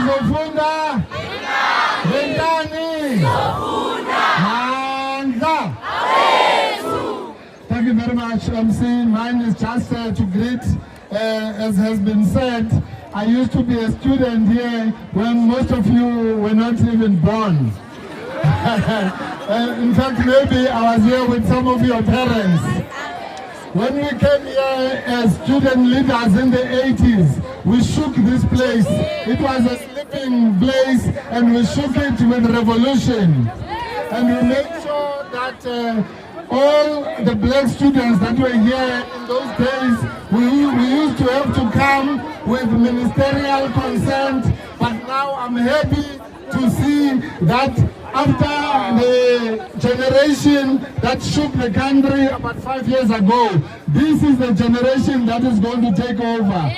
Nizofunda. Bentani. Mandla. Thank you very much, MC. Mine is just to greet, as has been said. I used to be a student here when most of you were not even born. In fact, maybe I was here with some of your parents. When we came here as student leaders in the 80s, we shook this place. It was a sleeping place, and we shook it with revolution. And we made sure that all the black students that were here in those days, we used to have to come with ministerial consent. But now I'm happy to see that after the generation that shook the country about 5 years ago, this is the generation that is going to take over.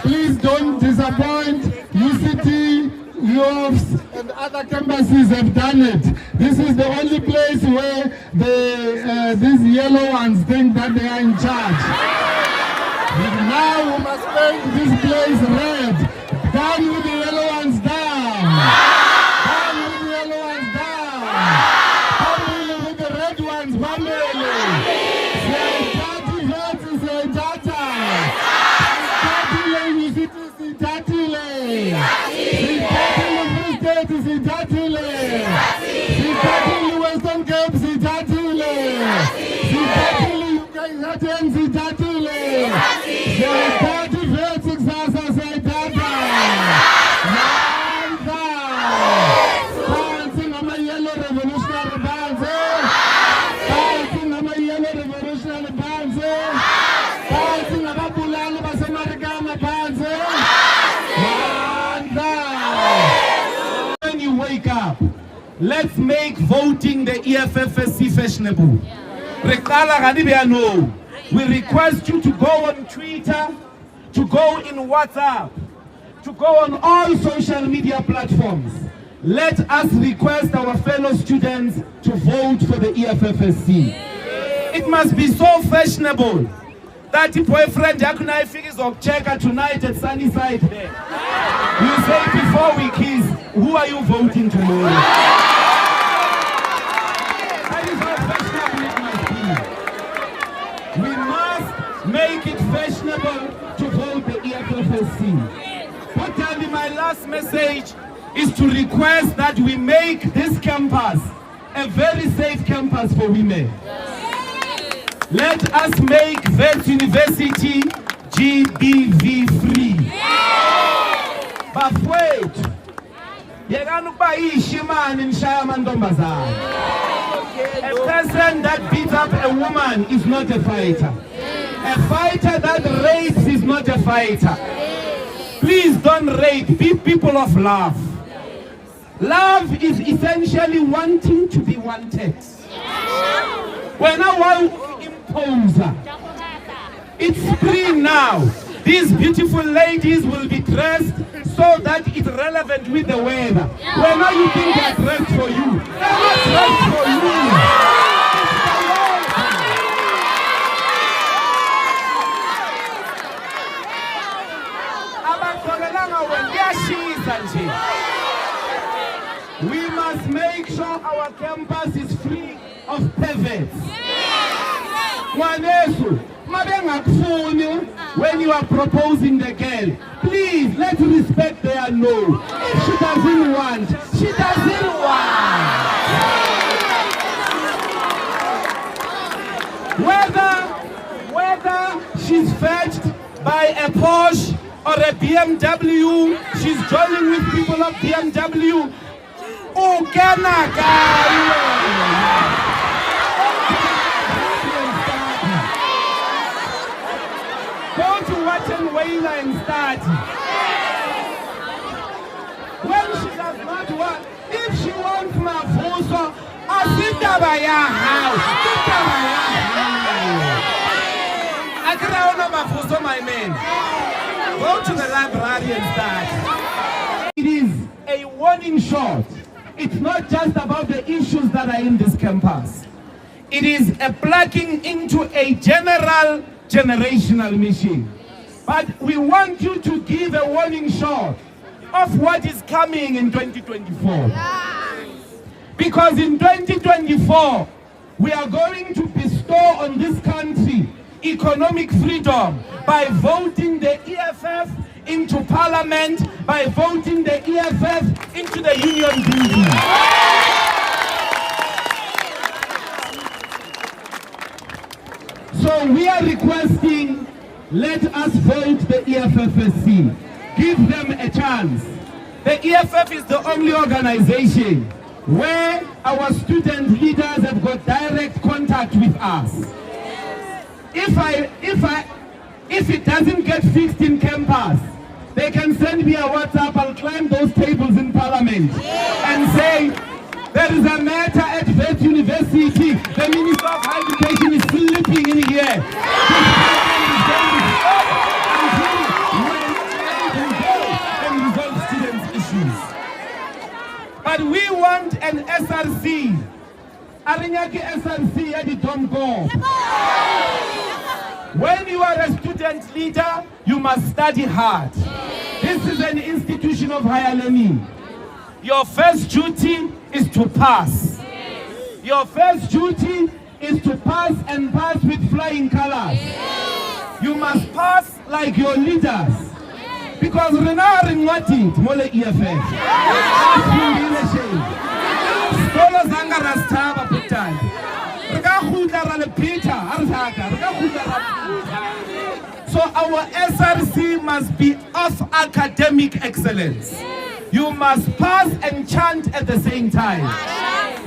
Please don't disappoint. UCT, EFF'S, and other campuses have done it. This is the only place where these yellow ones think that they are in charge. Now we must make this place red. Down with the yellow ones, down. Down with the yellow ones, down. Down with the red ones, family. Say tati veti, say tata. Tatile, UCT, tatile. Tatile, Free State, tatile. Tatile, Western Cape, tatile. Tatile, UK, tatile. Say tati veti, sasa, say tata. When you wake up, let's make voting the EFF'S fashionable. We request you to go on Twitter, to go in WhatsApp, to go on all social media platforms. Let us request our fellow students to vote for the EFF'S. It must be so fashionable that the boyfriend yakuna ifika izokcheka tonight at Sunnyside there. You say before we kiss, who are you voting tomorrow? That is how fashionable it must be. We must make it fashionable to vote the EFF'S. But tell me, my last message is to request that we make this campus a very safe campus for women. Let us make Wits University GBV free. Bafowethu, yekani ukuba ishimani nishaya amantombazana. A person that beats up a woman is not a fighter. A fighter that rapes is not a fighter. Please don't rape. Be people of love. Love is essentially wanting to be wanted. When I want imposer, it's spring now. These beautiful ladies will be dressed so that it's relevant with the weather. When are you think they're dressed for you? They're not dressed for you. We must make sure our campus is free of perverts. When you are proposing the girl, please let's respect their no. If she doesn't want, she doesn't want. Whether she's fetched by a Porsche or a BMW, she's joining with people of BMW. Oh, go to watch and Wayla and start. When she does not want, if she wants Mafuso, Asindabaya house. I can't Mafuso, my man. Go to the library and start. It is a warning shot. It's not just about the issues that are in this campus. It is a plugging into a generational mission. But we want you to give a warning shot of what is coming in 2024. Because in 2024, we are going to bestow on this country economic freedom by voting the EFF into parliament, by voting the EFF into the union building. So we are requesting, let us vote the EFFSC. Give them a chance. The EFF is the only organization where our student leaders have got direct contact with us. If it doesn't get fixed in campus, they can send me a WhatsApp. I'll climb those tables in parliament and say, there is a matter at Wits University. The Minister of Higher Education is sleeping in here. But we want an SRC. Arinyaki SRC at the Tomko. When you are a student leader, you must study hard. This is an institution of higher learning. Your first duty is to pass. Your first duty is to pass and pass with flying colors. You must pass like your leaders. Because Rena Ringwati, Mole EFF. Skolo Zanga Rastaba Putan. So our SRC must be of academic excellence. You must pass and chant at the same time.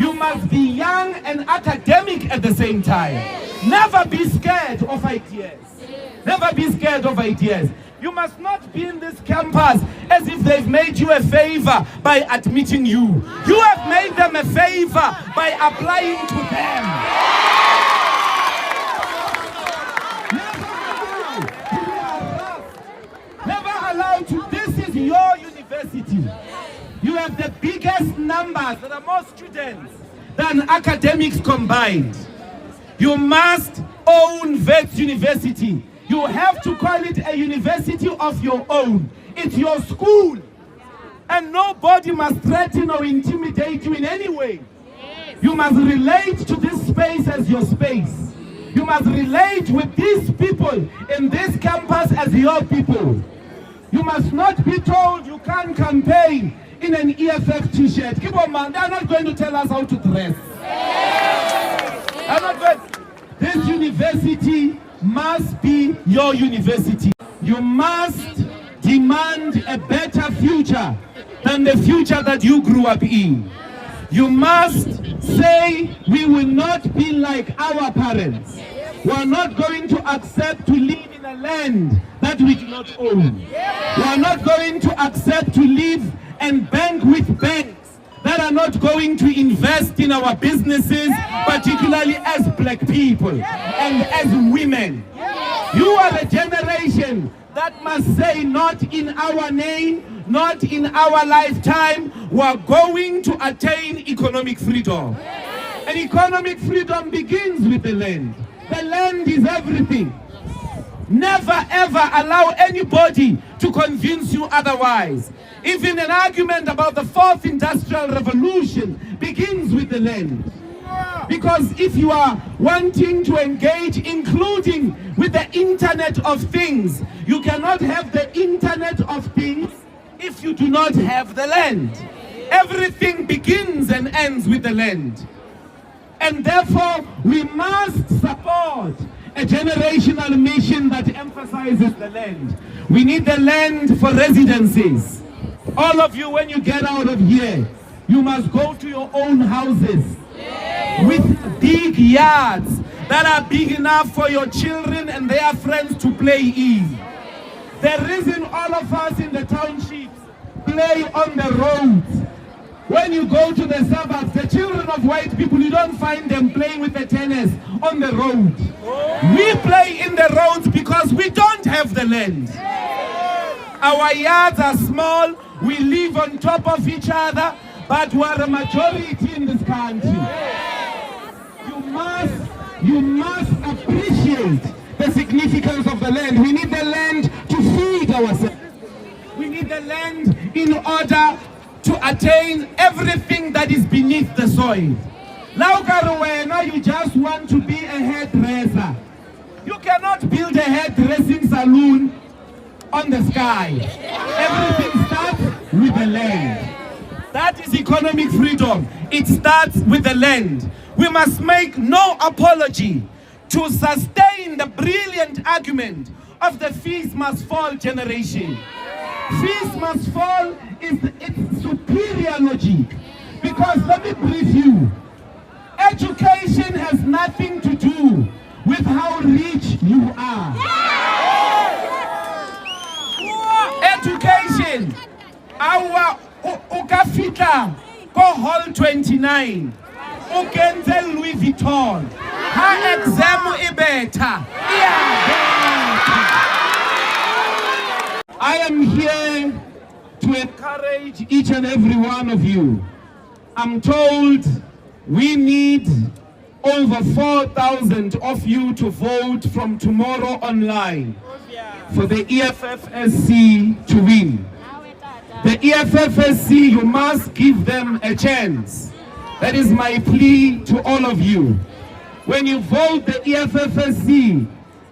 You must be young and academic at the same time. Never be scared of ideas. Never be scared of ideas. You must not be in this campus as if they've made you a favor by admitting you. You have made them a favor by applying to them. Never allow to. This is your university. You have the biggest numbers. There are more students than academics combined. You must own Wits University. You have to call it a university of your own. It's your school. And nobody must threaten or intimidate you in any way. You must relate to this space as your space. You must relate with these people in this campus as your people. You must not be told you can't campaign in an EFF t-shirt. Keep on, man. They're not going to tell us how to dress. They're not going. This university must be your university. You must demand a better future than the future that you grew up in. You must say, we will not be like our parents. We are not going to accept to live in a land that we do not own. We are not going to accept to live and bank with banks that are not going to invest in our businesses, particularly as black people and as women. You are a generation that must say, not in our name, not in our lifetime, we are going to attain economic freedom. And economic freedom begins with the land. The land is everything. Never ever allow anybody to convince you otherwise. Even an argument about the fourth industrial revolution begins with the land. Because if you are wanting to engage, including with the Internet of Things, you cannot have the Internet of Things if you do not have the land. Everything begins and ends with the land. And therefore, we must support a generational mission that emphasizes the land. We need the land for residences. All of you, when you get out of here, you must go to your own houses with big yards that are big enough for your children and their friends to play in. The reason all of us in the townships play on the roads, when you go to the suburbs, the children of white people, you don't find them playing with the tennis on the road. We play in the roads because we don't have the land. Our yards are small, we live on top of each other, but we are a majority in this country. You must appreciate the significance of the land. We need the land to feed ourselves. We need the land in order to attain everything that is beneath the soil. Now, now you just want to be a hairdresser. You cannot build a hairdressing salon on the sky. Everything starts with the land. That is economic freedom. It starts with the land. We must make no apology to sustain the brilliant argument of the fees must fall generation. Fees must fall is its superior logic. Because let me brief you. Education has nothing to do with how rich you are. Education, our ukafika go hall 29, ukenze Louis Vuitton, ha exam ibeta. I am here to encourage each and every one of you. I'm told we need over 4,000 of you to vote from tomorrow online for the EFF'S to win. The EFF'S, you must give them a chance. That is my plea to all of you. When you vote the EFF'S,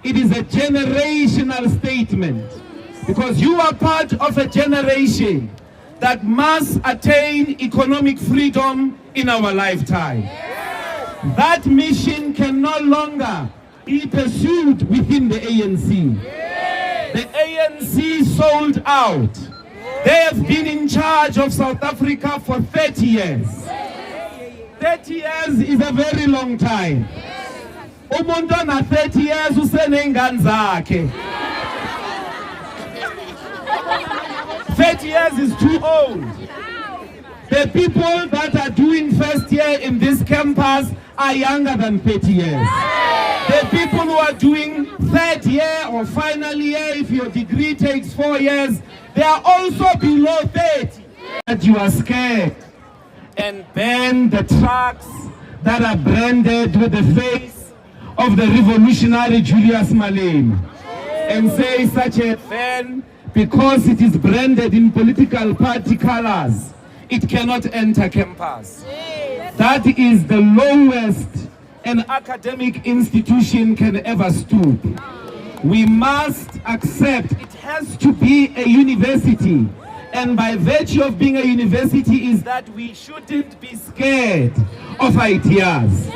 it is a generational statement, because you are part of a generation that must attain economic freedom in our lifetime. That mission can no longer be pursued within the ANC. The ANC sold out. They have been in charge of South Africa for 30 years. 30 years is a very long time. Umuntu na 30 years usenengane zakhe. 30 years is too old. The people that are doing first year in this campus are younger than 30 years. The people who are doing third year or final year, if your degree takes 4 years, they are also below 30. That you are scared and ban the trucks that are branded with the face of the revolutionary Julius Malema and say such a van, because it is branded in political party colors, it cannot enter campus. That is the lowest an academic institution can ever stoop. We must accept it has to be a university, and by virtue of being a university is that we shouldn't be scared of ideas.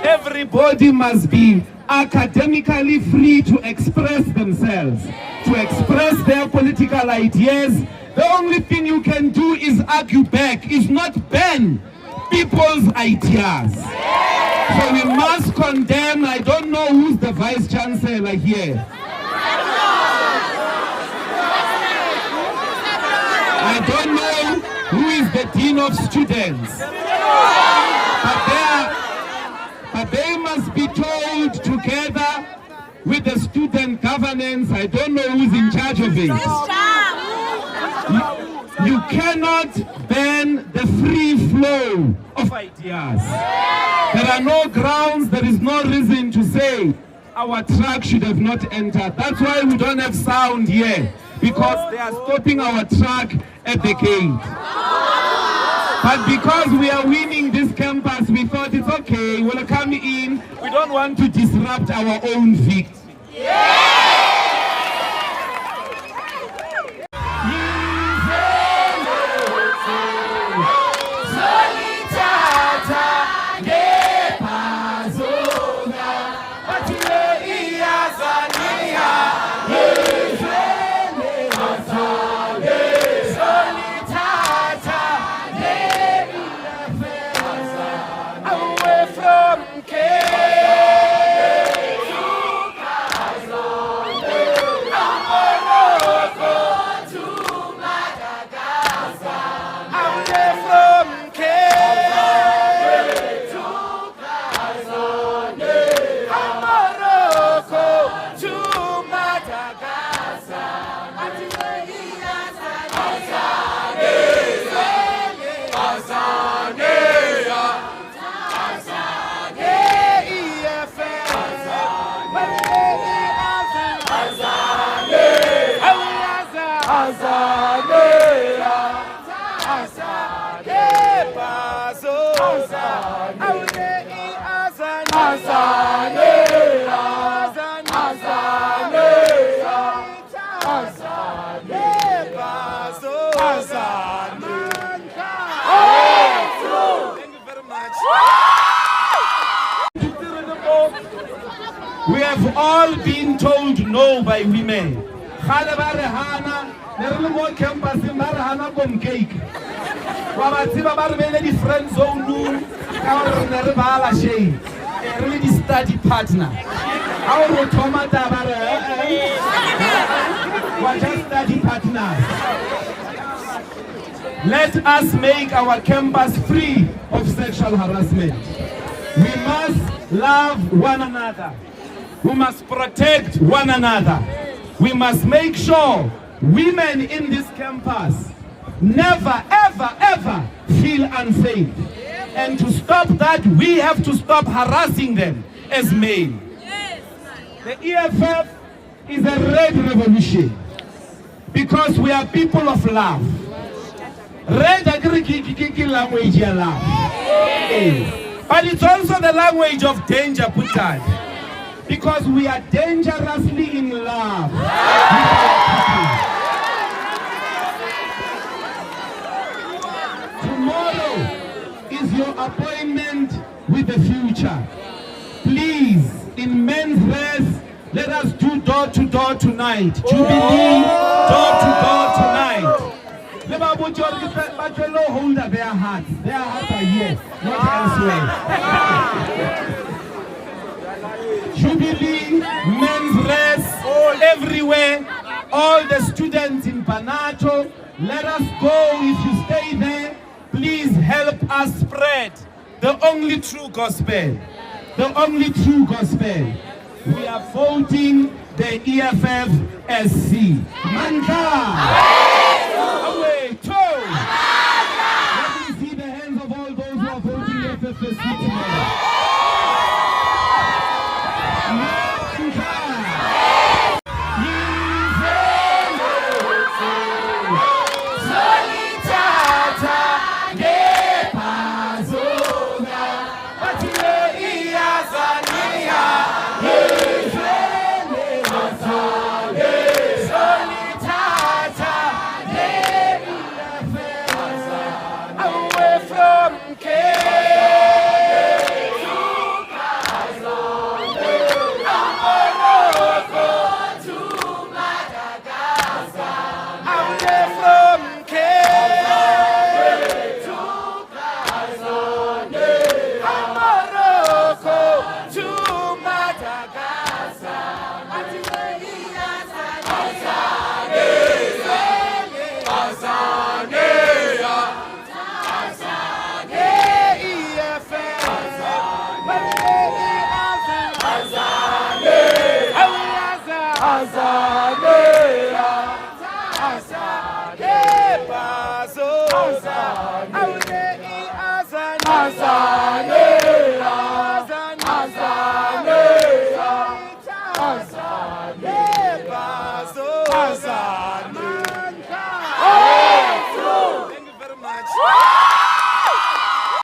Everybody must be academically free to express themselves, to express their political ideas. The only thing you can do is argue back, is not ban people's ideas. So we must condemn. I don't know who's the vice chancellor here. I don't know who is the dean of students. But they must be told together with the student governance. I don't know who's in charge of it. You cannot ban the free flow of ideas. There are no grounds, there is no reason to say our truck should have not entered. That's why we don't have sound here, because they are stopping our truck at the gate. But because we are winning this campus, we thought it's okay, we'll come in. We don't want to disrupt our own victory. We have all been told no by women. Friend zone, really study partner. Our automata just study partners. Let us make our campus free of sexual harassment. We must love one another. We must protect one another. We must make sure women in this campus never, ever, ever feel unsafe. And to stop that, we have to stop harassing them as men. The EFF is a red revolution because we are people of love. Red language of love. But it's also the language of danger, Putan. Because we are dangerously in love. Tomorrow is your appointment with the future. Please, in men's rest, let us do door to door tonight. Jubilee, door to door tonight. Hold up their hearts. Their hearts are here, not elsewhere. Jubilee, men's rest, everywhere. All the students in Panacho, let us go. If you stay there, please help us spread the only true gospel. The only true gospel. We are voting the EFF'S. Manta! Away, toe! Let me see the hands of all those who are voting EFF'S tomorrow. Azadea, Azadea, Azadea,